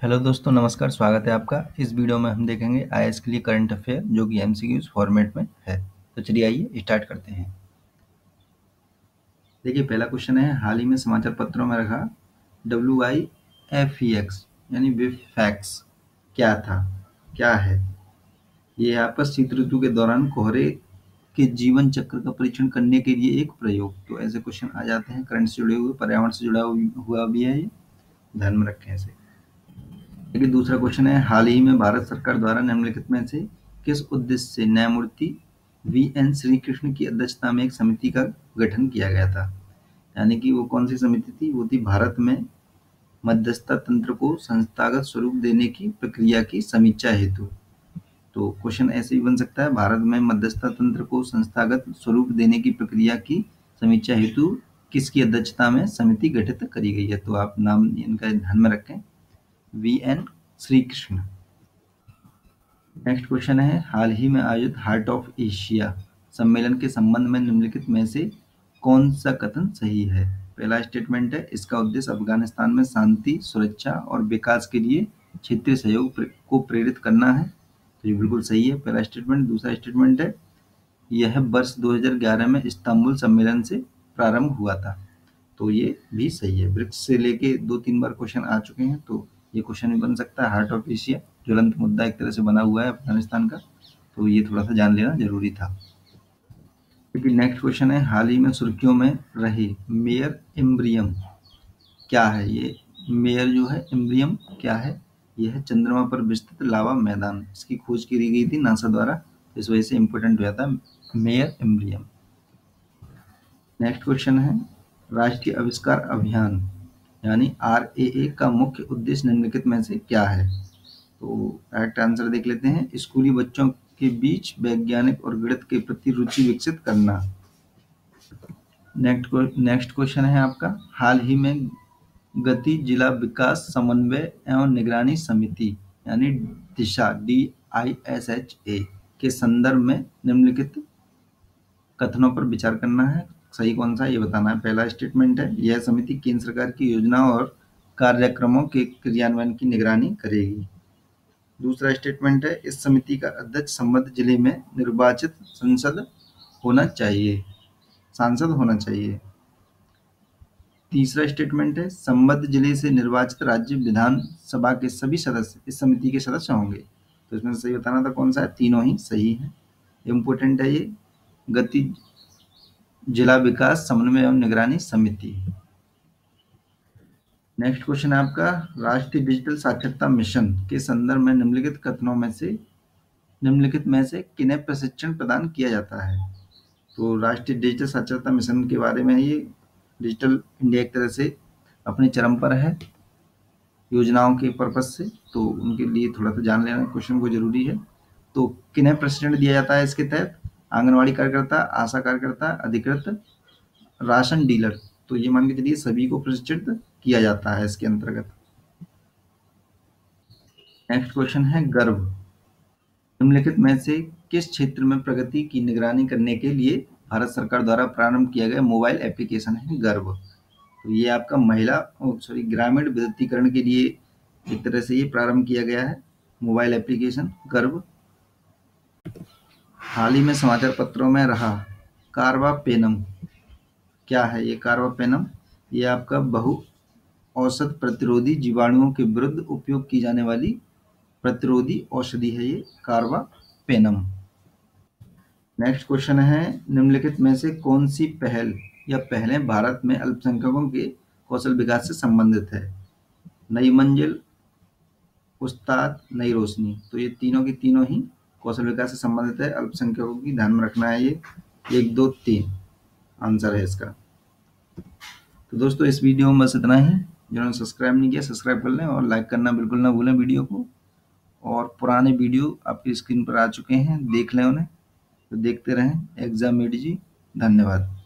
Hello दोस्तों, नमस्कार। स्वागत है आपका। इस वीडियो में हम देखेंगे आईएएस के लिए करंट अफेयर जो कि एमसीक्यूज फॉर्मेट में है। तो चलिए आइए स्टार्ट करते हैं। देखिए, पहला क्वेश्चन है, हाल ही में समाचार पत्रों में रखा WIFEX यानी विफैक्स क्या था, क्या है? ये है आपका शीत ऋतु के दौरान कोहरे के जीवन चक्र का परीक्षण करने के लिए एक प्रयोग। तो ऐसे क्वेश्चन आ जाते हैं, करंट से जुड़े हुए, पर्यावरण से जुड़ा हुआ भी है, ये ध्यान में रखें इसे। देखिए, दूसरा क्वेश्चन है, हाल ही में भारत सरकार द्वारा निम्नलिखित में से किस उद्देश्य से न्यायमूर्ति VN श्रीकृष्ण की अध्यक्षता में एक समिति का गठन किया गया था? यानी कि वो कौन सी समिति थी? वो थी भारत में मध्यस्थता तंत्र को संस्थागत स्वरूप देने की प्रक्रिया की समीक्षा हेतु। तो क्वेश्चन ऐसे ही बन सकता है, भारत में मध्यस्थता तंत्र को संस्थागत स्वरूप देने की प्रक्रिया की समीक्षा हेतु किसकी अध्यक्षता में समिति गठित करी गई है? तो आप नाम इनका ध्यान में रखें, VN श्रीकृष्ण। नेक्स्ट क्वेश्चन है, हाल ही में आयोजित हार्ट ऑफ एशिया सम्मेलन के संबंध में निम्नलिखित में से कौन सा कथन सही है? पहला स्टेटमेंट है, इसका उद्देश्य अफगानिस्तान में शांति, सुरक्षा और विकास के लिए क्षेत्रीय सहयोग को प्रेरित करना है। तो ये बिल्कुल सही है, पहला स्टेटमेंट। दूसरा स्टेटमेंट है, यह वर्ष 2011 में इस्तांबुल सम्मेलन से प्रारंभ हुआ था। तो ये भी सही है। ब्रिक्स से लेके 2-3 बार क्वेश्चन आ चुके हैं, तो ये क्वेश्चन भी बन सकता है। हार्ट ऑफ एशिया ज्वलंत मुद्दा एक तरह से बना हुआ है अफगानिस्तान का, तो ये थोड़ा सा जान लेना जरूरी था। क्योंकि नेक्स्ट क्वेश्चन है, हाल ही में सुर्खियों में रही मेयर इम्ब्रियम क्या है? ये मेयर जो है इम्ब्रियम क्या है? यह है चंद्रमा पर विस्तृत लावा मैदान। इसकी खोज की गई थी नासा द्वारा, इस वजह से इंपोर्टेंट हुआ था मेयर इम्ब्रियम। नेक्स्ट क्वेश्चन है, राष्ट्रीय आविष्कार अभियान यानी RAA का मुख्य उद्देश्य निम्नलिखित में से क्या है? तो करेक्ट आंसर देख लेते हैं, स्कूली बच्चों के बीच वैज्ञानिक और गणित के प्रति रुचि विकसित करना। नेक्स्ट क्वेश्चन है आपका, हाल ही में गति जिला विकास समन्वय एवं निगरानी समिति यानी दिशा DISHA के संदर्भ में निम्नलिखित कथनों पर विचार करना है। सही कौन सा ये बताना है। पहला स्टेटमेंट है, यह समिति केंद्र सरकार की योजना और कार्यक्रमों के क्रियान्वयन की निगरानी करेगी। दूसरा स्टेटमेंट है, इस समिति का अध्यक्ष संबद्ध जिले में निर्वाचित सांसद होना चाहिए। तीसरा स्टेटमेंट है, संबद्ध जिले से निर्वाचित राज्य विधानसभा के सभी सदस्य इस समिति के सदस्य होंगे। तो इसमें सही बताना था कौन सा है, तीनों ही सही है। इम्पोर्टेंट है ये, गति जिला विकास समन्वय एवं निगरानी समिति। नेक्स्ट क्वेश्चन है आपका, राष्ट्रीय डिजिटल साक्षरता मिशन के संदर्भ में निम्नलिखित में से किन्हें प्रशिक्षण प्रदान किया जाता है? तो राष्ट्रीय डिजिटल साक्षरता मिशन के बारे में, ये डिजिटल इंडिया एक तरह से अपने चरम पर है योजनाओं के पर्पज से, तो उनके लिए थोड़ा सा जान लेना क्वेश्चन को जरूरी है। तो किन्हें प्रशिक्षण दिया जाता है इसके तहत? आंगनवाड़ी कार्यकर्ता, आशा कार्यकर्ता, अधिकृत, राशन डीलर। तो ये मान के चलिए सभी को प्रशिक्षित किया जाता है इसके अंतर्गत। नेक्स्ट क्वेश्चन है, गर्भ निम्नलिखित में से किस क्षेत्र में प्रगति की निगरानी करने के लिए भारत सरकार द्वारा प्रारंभ किया गया मोबाइल एप्लीकेशन है गर्भ? तो ये आपका ग्रामीण विद्युतीकरण के लिए एक तरह से ये प्रारंभ किया गया है मोबाइल एप्लीकेशन गर्भ। हाल ही में समाचार पत्रों में रहा कार्बापेनम क्या है? ये कार्बापेनम ये आपका बहु औषध प्रतिरोधी जीवाणुओं के विरुद्ध उपयोग की जाने वाली प्रतिरोधी औषधि है, ये कार्बापेनम। नेक्स्ट क्वेश्चन है, निम्नलिखित में से कौन सी पहल या पहलें भारत में अल्पसंख्यकों के कौशल विकास से संबंधित है? नई मंजिल, उस्ताद, नई रोशनी। तो ये तीनों की तीनों ही कौशल विकास से संबंधित है, अल्पसंख्यकों की ध्यान में रखना है। ये 1, 2, 3 आंसर है इसका। तो दोस्तों, इस वीडियो में बस इतना ही। जिन्होंने सब्सक्राइब नहीं किया सब्सक्राइब कर लें और लाइक करना बिल्कुल ना भूलें वीडियो को। और पुराने वीडियो आपकी स्क्रीन पर आ चुके हैं, देख लें उन्हें। तो देखते रहें एग्जाम मेडी जी। धन्यवाद।